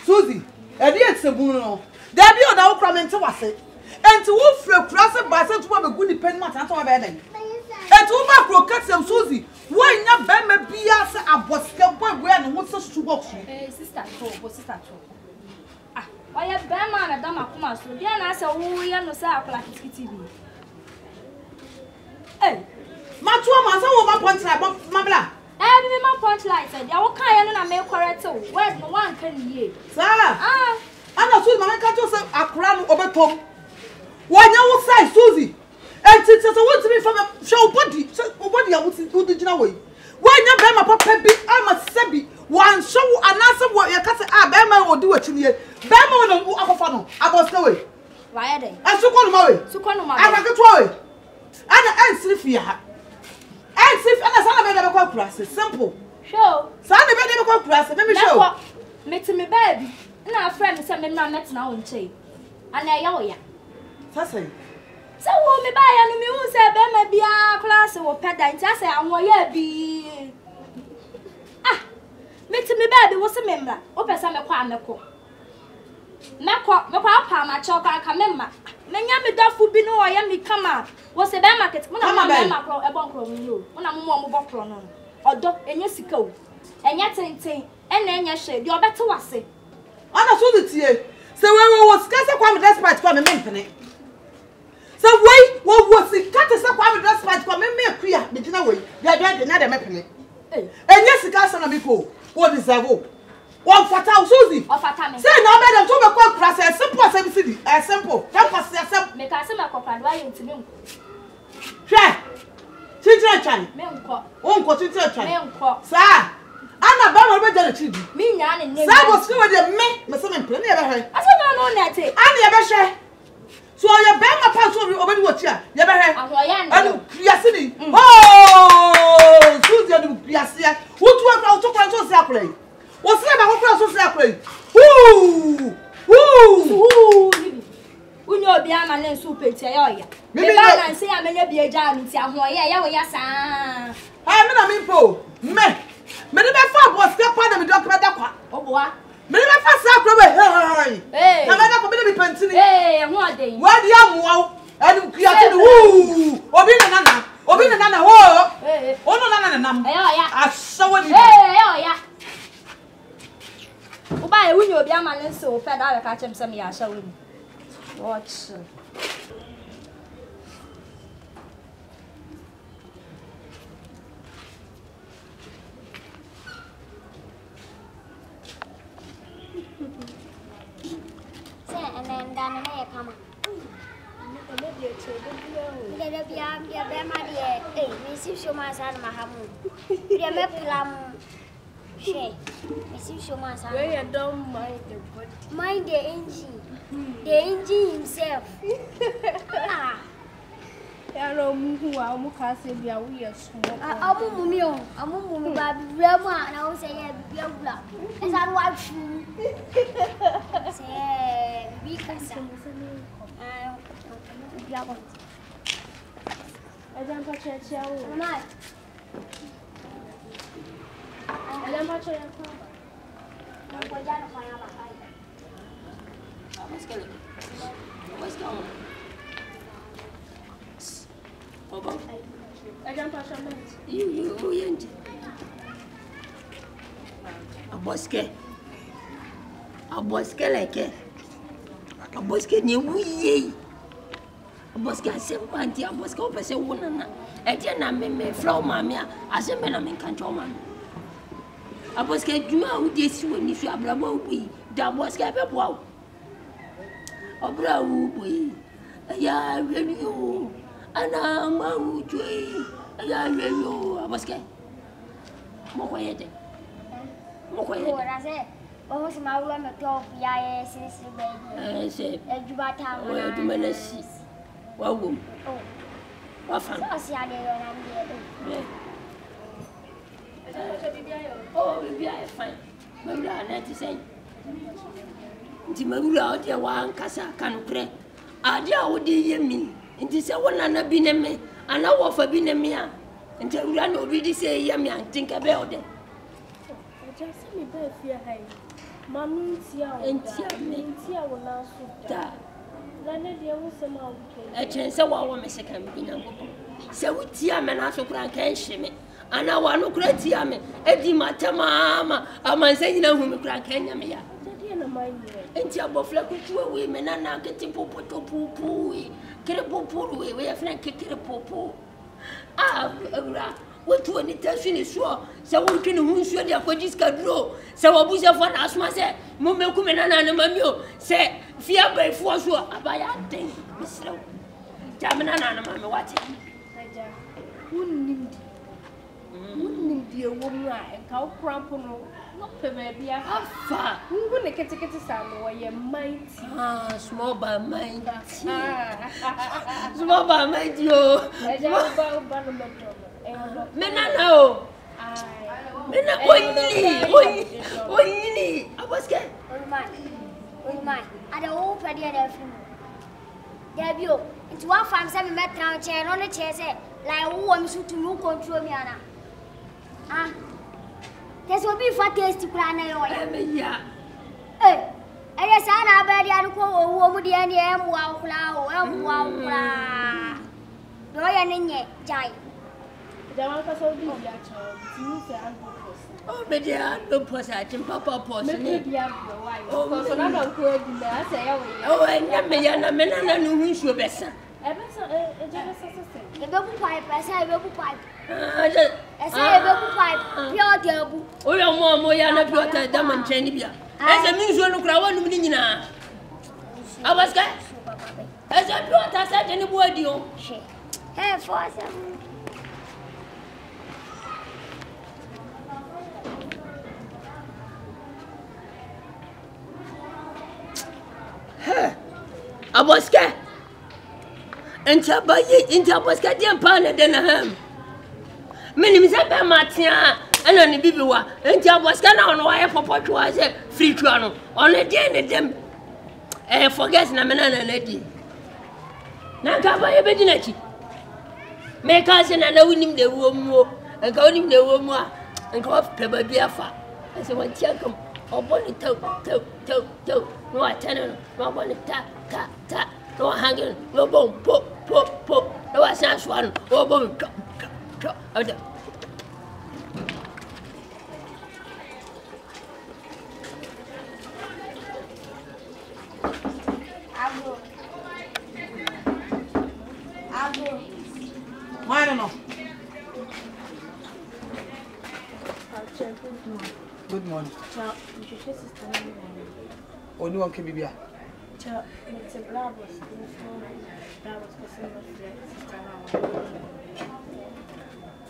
Susie, a dear Sabuno. There be on our comment to us. And to wolf cross a basket to have a good dependent on our wedding. And to back rockets and Susie. Why not Bama be as a Aboske boy wearing what's such to walk? Sister, sister. Ah, why a Bama and Dama Kumasi? Then I said, oh, we are no say like TV. Hey, Matuma, so my point like Mabla. Every man point like said, I will carry on and make correct too. Where's no one can ye? Sir, I know Susie, my catcher said a crown over top. Why you say Susie? And since I want to be from a show body, so body I would do the way. Why not Bama Papa be I'm a Sebi? One show and answer what your cat Bama will do it in here. Bama will go up funnel. I was no way. Why are they? I took on my So come on, I can control it. And sleep here. And sleep and a son of a never class. Simple. Show. Son of a never class. Let me show. Meet me, baby. And our friend is a man met now in tea. And I owe ya. Sassy. So, me buy and me say, Bema be a class or pedant. I say, I'm why be. Ah, meet me, baby, was a member. Open some quamako. Mako, my chalk, I can remember. Many me dofu be no, I am me come out. Was a bear market when I'm a bunker on you. When I'm more buckle on. Or dog and yes, go. And yet, and then your shade, you're better was it. I saw the tea. So, we was scarce a quam despite from a company. So wait, what was it? Cut us up with that spite for me, clear, the dinner way. You are doing another mechanism. And yes, the gas on a before. What is that? One fatal Susie. Or fatal. Say no better to a quack process, as simple as every city. As simple. Help us yourself. Make us a copan, why you to me? Try. Children, Uncle Children. Sir, I'm not better than a me, and I was doing the men, but some plenty of her. I don't know that. I never share. So your Bama pastor over what ya? Never had. And Piasini. Oh, Susie and Piasia. What work out to control Sapling? What's that about so Sapling? Who? We know the Aman and Super Tayoya. Maybe I say I may be a jam. Yes, I'm not a mean me. Many my father was still part of the doctor. Oh, boy. Many my father, hey, I'm not going to be pensioning. Hey, I'm not day. Why do you want? And creating woo, or being a nana, or being a nana, oh, no, nana, I saw it. Yeah. Oh, by when you'll be a man and so fed out, I catch him some years. Shall we watch? And then down here, come on. Let be a bema dear. Hey, Mrs. Shoma San Mahamu. You have a plum. She, Mrs. Shoma San. I don't mind the body. Mind the engine. The engine himself. Ah. I don't know who I'm casting. We are small. I'm a Rama, and I will say, Blah. As I watch you. Say, because I don't touch your child. I don't touch your what's going on? I don't touch your you. Aboske like Aboske ni wuye. Aboske ase kwanti Aboske opese wonana. Eti na me flow mama ase me na me kancho mama. Aboske djuma udi si woni su abrabo wi. Da Aboske be boa. Obra wu boy. Ya radio. Ana ma ujwe. Ya radio Aboske. Mo koyede. Oh, my woman, talk, yes, baby. Jubata, do Menesi. Well, what fun? I see how they oh, maybe I find. Maybe I let to say. Timura, dear one, Casa, can pray. I dear, what do you mean? It is a one and a bineme, and I offer binemia. Until we really say, yummy, and think about it. Just me, fear high. Mami ntia wona so da. Nane de wo se ma wo ke. E chen se wa wo me se kan bi nyankopon. Se wo tia me na so kura kan hye me. Ana wa no kura tia me. E di matama amanse nyina hu me kura kan nya me ya. Na mai ni. Enti abofla kutu we me na na kete popoto pupu we. Kere popo we afna kekere popo. Ah, ura. Wetu ani tasu ni so. Se wo twene hu nsuo de akwaji skaduro. Se wo buze fo na asoma se mo meku me na na mami o. Se fia bai fo so abaya den. Misrew. Jamna na na mami wate. Aja. Unnim di ewo mu a enka okrampo no. No baby afa. Ngu ne kete sam wo ye mighty. Ah, small by mighty. Small by mighty o. Aja ba no metro. Menana o. Mena oyini. Aboske. Oy, ada o padi ada film. Debio, into one farm say me metra chair on the chair say like who want me to no control me ana. Ah. There's will be for tasty plan na yo. Ya. Eh. Aya sana abadi anu ko wo mu dia ni em wa kula. Do ya nenye jai. Jaman ka so di ya cha. Ti se an purpose. Oh, media no pose atim papa pose ni. Me dia bro why? Because na na ko di na say ya we. Oh, enya me ya na menana no hu nsuo besa. Ebesa ejebe sese. Ebe ku pipe, ebe ku pipe. Ese ebe ku pipe. Pure debu. O ya mo ya na pure ta da man chen ni bia. Ese mi nsuo no kura wonu ni nyina. Aboske. Ese pure ta sa je ni bo adi o. She. Hey, force. Aboske. Enti aboske di empa na de na ham. Meni se be matia ana ni bibiwa. Enti aboske na ono wa ye popotwa se free twa no. Ono de ne dem. Forget na mena na di. Na ka ba ye be di na chi. Me ka se na wunim de wo mu. Enka wunim de wo mu a. Enka wa pe ba bi afa. Ese wa tia kam. Oboni tau. No atena no oboni ta. No hanging, no boom, pop. No, I sound one, oh, boom, chop. Abo. Why no? Good morning. Ciao, mi piace sister. Oni won ke bibia. Ciao, it's a bravo.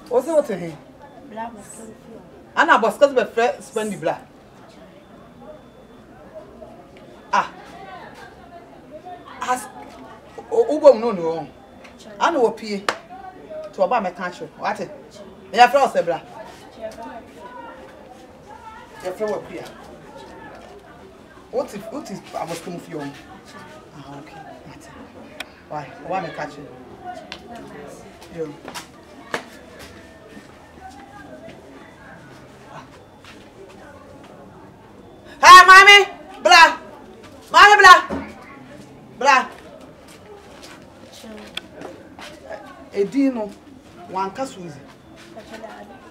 What's what to him? Bravo. Ana Aboske be fresh Spendylove. Ah. As ubom no. Ana wo pie. To oba me kan hwe. What? Ya fresh sebra. Ya fresh wo pie. What is Aboske mu fie on? Ah, okay. Why? Why me catch you? Yo. Hi, mommy. Blah. Mommy, blah. Edino, one casuzi.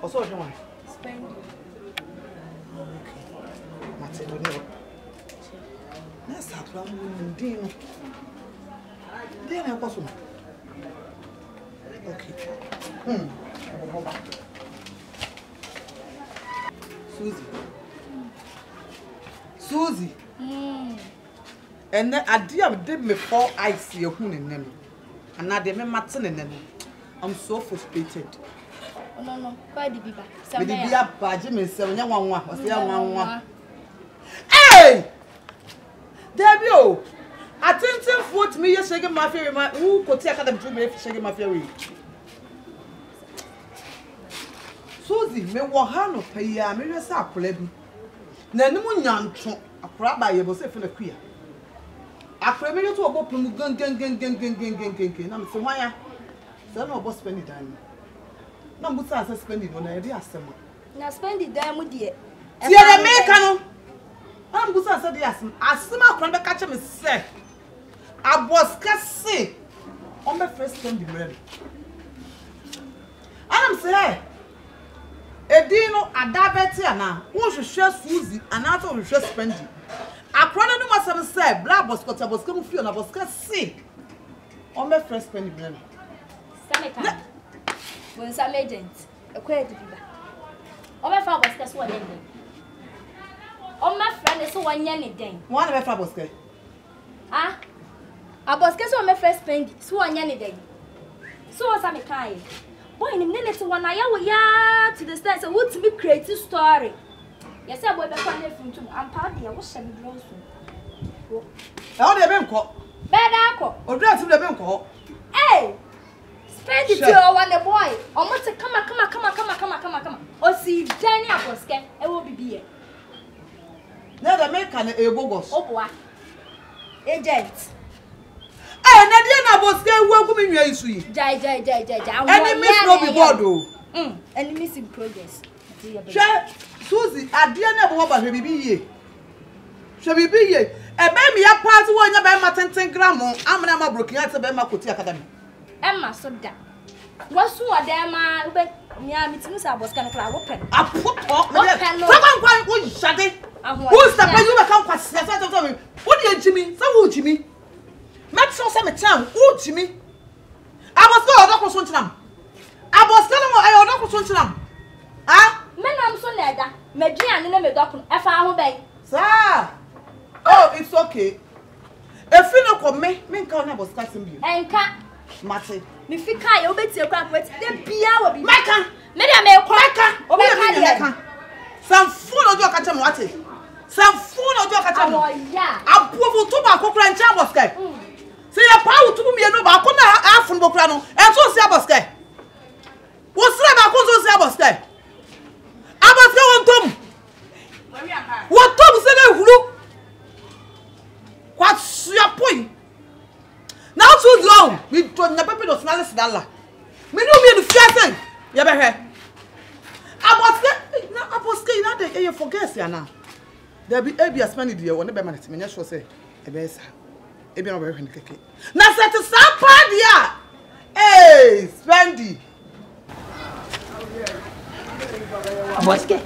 Also, one. Spendylove. Okay. Mateo. Let's have one Dino. Daina possible. Okay. Susie. And then I did me 4 eyes here and now they me matin and I'm so frustrated. Oh no. Why the biba? Me the bia badge me 7 1 or say 1 Hey! Debio. Attention foot me shaking my fear who could take them to me shaking my fear. Susie, me wahano pay ya me sa plebi. Na no nyanto akra ba ye bo se fe na kua. Akra me to obo pum gan. Na me se hwan se na obo spend dan. Na mbu sa spend no na e dey asem. Na spend dan mu de. Ti e make no. I'm going to say yes. Asama from the catch me say. Aboske say. On my first time the bread. I'm say. Edino adabeti ana. Who should share Susie and after we share Spendy. Akwana no masam say. Bla Aboske mu fi on Aboske say. On my first time the bread. Sameka. When some agent. Ekwe dibiba. On my father Aboske so den. On my friend is so one yen den. One of my Aboske. Ah. Aboske so my first Spendy. So one yen den. So Sameka. Boy, in a minute, when I ya to the stairs, I want to be create a story. Yes, I will be from to I'm party. I was sending drones. How the men call? Bad apple. Or dress to the men call. Hey! Spend it to one the boy. Almost come. Or see Jenny Aboske. I will be beer. Never make an YEBOAH. Oh, boy. Agent. Eh, Nadia Aboske welcome in your issue. Jai. Enemies no be board. Enemies in progress. Share Susie, I didn't know about her baby. Shall we be ye? A baby, a part one your bema 10 gram. I'm not broken at the Bema Kuti Academy. Emma, so that. What's what there, man? Yeah, Miss Aboske can cry open. I put up. Someone who shut it. Who's the person who come past? What do you, Jimmy? So, Jimmy? Make sure some time. Oh, Jimmy. I was going to go to them. I was telling you, I was going to them. Ah? Men, I'm so neda. Median and a doctor. I found bay. Sir. Oh, it's okay. If you don't come, me can't was casting you. And cat. Matty. Me fika, you bet your crap with the beer will be. Mecca. Maybe I may crack. Oh, my. Some fool of your catching water. Some fool of your catching. Yeah. I prove to my cook and Aboske. See a power to me no ba kona afun bokra no enso si Aboske wo sira ba ko so si Aboske wontom se na huru kwa suya poi na so long we to nya pepe do snale sidala me no me no fiasen ye be hwe Aboske na dey you forget ya na there be a Spendylove dey won be man ti me nya sure say e be sa ebi na very keke na set sampa dia eh Spendy Aboske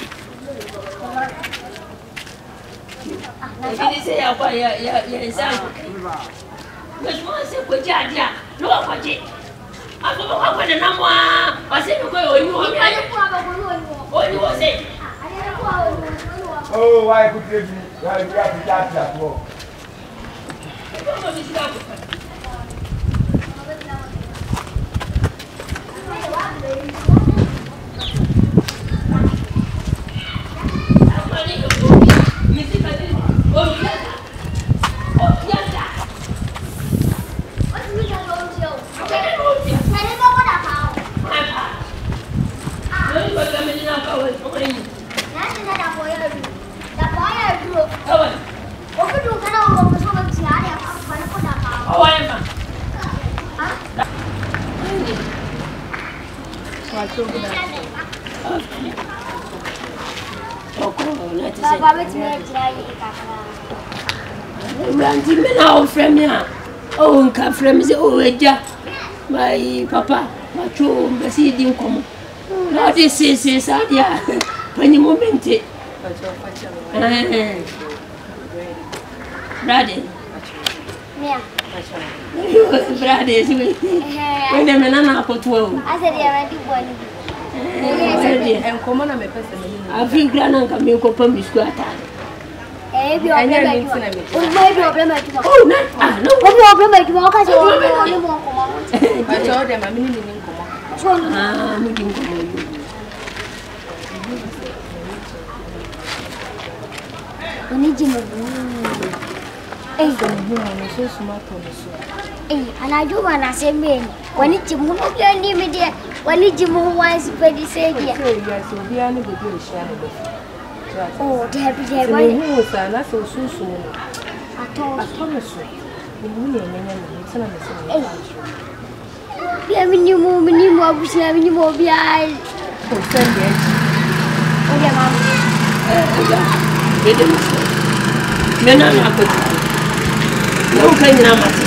Ebi say ya sam Mas mo se ko dia no ko je Ago ko ko na mo o se ko oni wo se Oh why could you be that for Oh, come from me. Oh, my papa, my true, my seeding come. Now, this is yeah. When you moment it, Brady, yeah, Brady, when the man put 12. I said, yeah, I do one. And come on, I'm a person. I feel grand and come in Copam Square. Oh, no, problem. I told them I'm in and I do want to say, me when it's your move, you're near there. When it's your move, why is it very said? Oh, they have that's so soon. I promise you. Having you move, having you move, yeah. Oh, yeah, Menana ko. No kan na mate.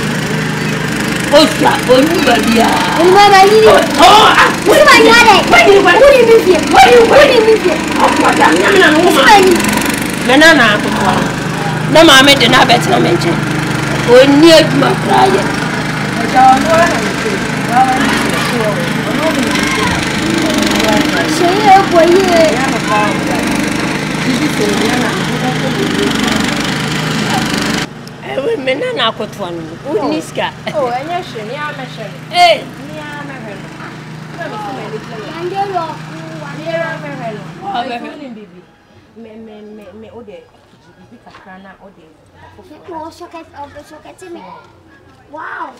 Osa onu babia. Mama yini. What's my name? What do you mean? Akwada nyamna no ma. Menana ko kwa. Na ma me de na betra menche. Oni aduma kraye. Eja ono na me. Wa ni so. Ono mi. Shey e boye. Ya no pa. Bibi so ya na. Ewe menana ko to no. Uniska. Oh, enya hwe ni amehwe. Eh, Ni amehwe. Na me se me ni. Andelo. Ni amehwe. Amehwe. Ni bibi. Me ode. Bibi kakra na ode. Oh, socket me. Wow.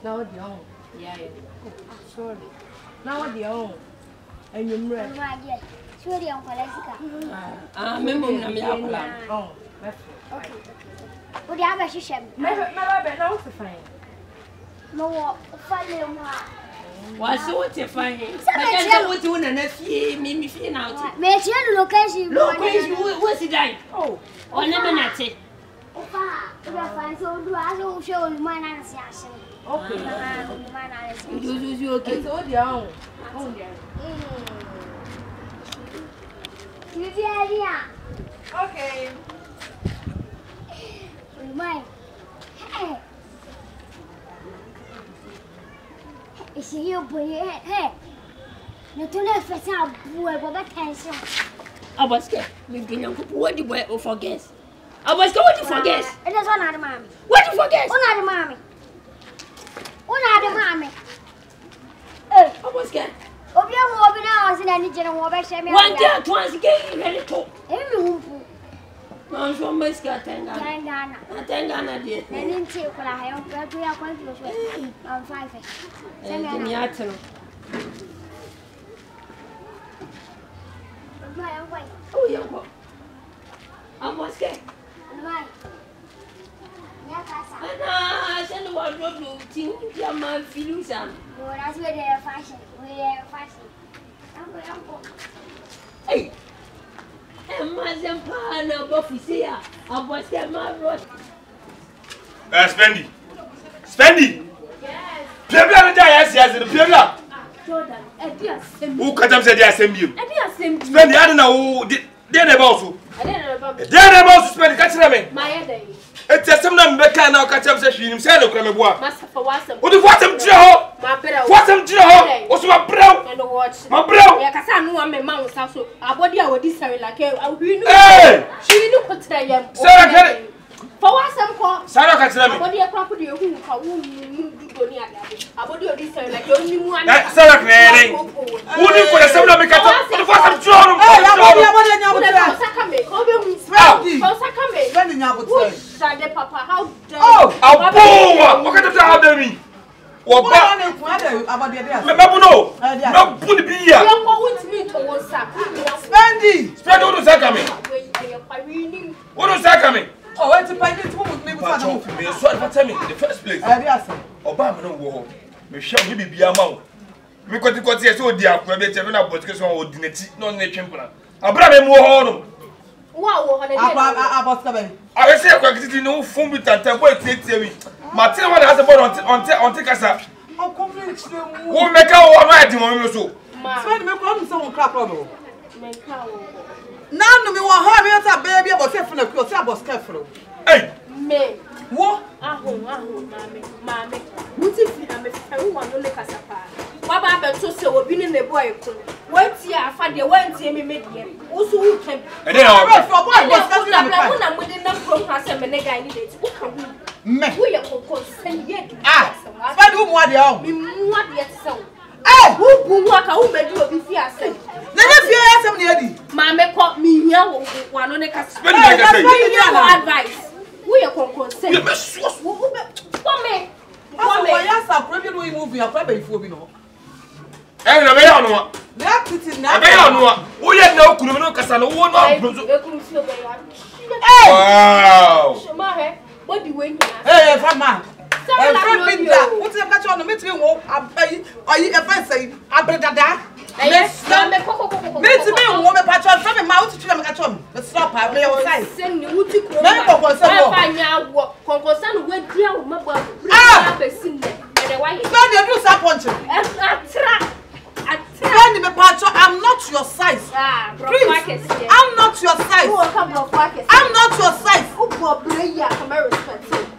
Now the on. Yeah. Sorry. Now the on. And you mre. Mama get. Sorry on Kolesika. Memo na me akola. Oh. Okay. Odi aba hihye me. Me ba na wo fine. No wo fale mu a. Wasi wote fine. Bakanta wote wona na fie mi fie na wote. Me tie no location. Location wo si dai. Oh, ona me na te. Opa, ora fine so do aso hwe o ma na nsi ahye. Okay. Ma na nsi. Juju okay. So the on. On there. Tizi aria. Okay. Mãe. Esse eu boi não tô nem fazendo boa, vou botar atenção. Aboske, me dinha ko what do you forget? Aboske, what do you forget? Ele só nada, mami. What do you forget? Nada, mami. Nada, mami. Aboske. Obi na o sina ni jere wo be hye me. One day twice again ready to. Emi humpu. Man so meska tenga. Tenga na die. Neni nti kula ha yo do ya kwa filo so. Am 5. Ni atelo. Mãe. Oh, yanko. Aboske. Mãe. Ya casa. Ana, send one road to tin ya ma filu sam. No, that's where they fashion. Hey. Amazon pana bofisia. Aboske ma road. Spendy. Yes. Pebla na yes, the pebla. Jordan, Ediasem. Who katam say dia assemble. Ediasem. Spendy ade na wo de na ba so. I didn't know. De na ba so Spendy ka kire me. My day. Eti asem na mbeka na ka katam say hwinim say na kura me boa. Master for wasem. Wo de fotem kire ho. My brother. Fotem kire ho. Wo so ma brew. And watch. Ma brew. Ya kasa no am ma wo sa so. Abodi a wodi sare like we know. Hey! She no put that yam. Sarah kere. For wasem ko. Sarah ka kire me. Abodi e kwa ko de hu ka wo mu do ni ade. Abodi odi sare like you ni mu an. Sarah kere. Wo ni ko de asem na me kata. Wo de fotem kire ho. Abodi nyabutra. Sakame. Ko be hu. Spendy. Ko sakame. Spendy nyabutra. Sade papa, how dare Oh, Aboa. Wo kata ta have me. Wo ba. Abodi dey. Me bu no. Me bu ni bi ya. you go with me to one sack. Spendy. Spendy wo do sakame. Wo do sakame. Oh, wait to find it. Me go But find you so advert me in the first place. Ediasem. Oba me no wo. Me hwe me bibia ma wo. Me kwoti e so odi akwa be tebe na Aboske so wo di nati no na twempra. Abra me mu ho no. Wow, Aboske be. I say kwa kititi no fun bi tanta boy tie mi. Martin one has a board on take kasa. Oh, complete them. Wo make a wo no adi mo me so. Spendy me ko am say won crack problem. Me Now no me wan ha me ata baby Aboske funa ku say Aboske funa. Hey, me. Wo? Mame. Muti fi na me feru wan no le kasa pa. Wa ba be to se obi ni ne boy ko. Wanti afa de wanti me de. Wo so wu kan. and then I For boy Aboske funa me Wo fine. na mo de na program se me ne guy ni de. Wo kan wu. Me. Wo ye kokon sen ye. Spendy wo mo ade o. Mi mu ade ye se wo. Eh, Wo bu wa ka wo me di obi fi asem. na ye fie asem na edi. Mame ko mi hia wo wan no ne kasa. Spendy like I say. Give me advice. Wo ye kokon sen. You me so. Wo be. Come. Why ya sa problem no movie akwa ba ifu obi no. Eh na me ya no wa. Na titi na. E be ya no wa. Wo ye na okunu me no kasa no wo no abrozo. Wow. Shema he. What do we Eh, from man. Eh, from me da. What you catch on me tiri wo ayi e fa say abredada. Let's me woman patron from a mouth to them at home. But stop, I play on side. Send you to Concern with real mother. I'm not your size. Please, I'm not your size. I'm not your size.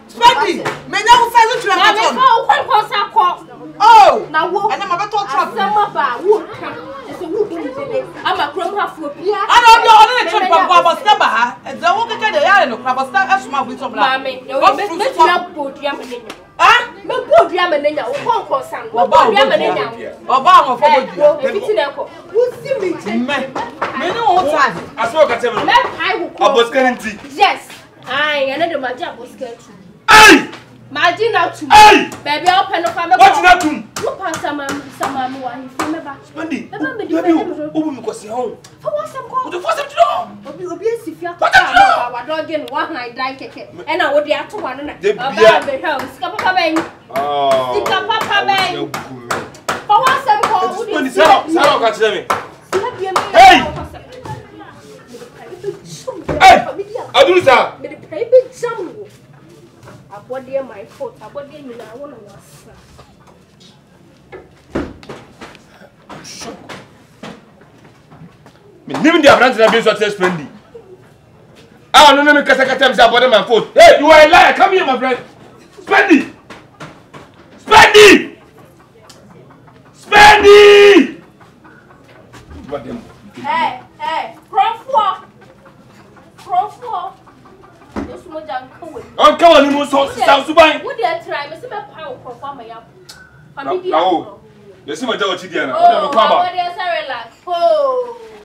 Spendy, may now size to them. Oh, now and I'm about to talk. I'm a chrome half for Pia. I don't know the trip of Aboske, and the walk again the island of Aboske as my with some mammy. What put Yamanina? Ah, no good Yamanina, or concern, or Yamanina, or Bama for who's the meeting? May know what time. I saw that I will Aboske. Yes, I another my job was scared. Hey! My dinner to hey! Baby, I'll pen of family. What's that to? You pass some remember. Spendy, baby, open because you're home. For what's some call? The first time You'll be as if you're our dog in one night like it, and I would be at one and the house. Papa Bang. Oh, Papa Bang. For what's some call? Spendy, catch them. Hey! Hey! I'll do that. I bought my foot. I bought them in our one of us. Even the branch have been so Spendy. I don't know me because I can't tell about my foot. Hey, you are a liar. Come here, my friend. Spendy! Spendy! Spendy! Hey, Crawford! On come on, you must sound so bad. Would you try? Mr. Power for my up. No, you see my dog, Chidiana. Oh,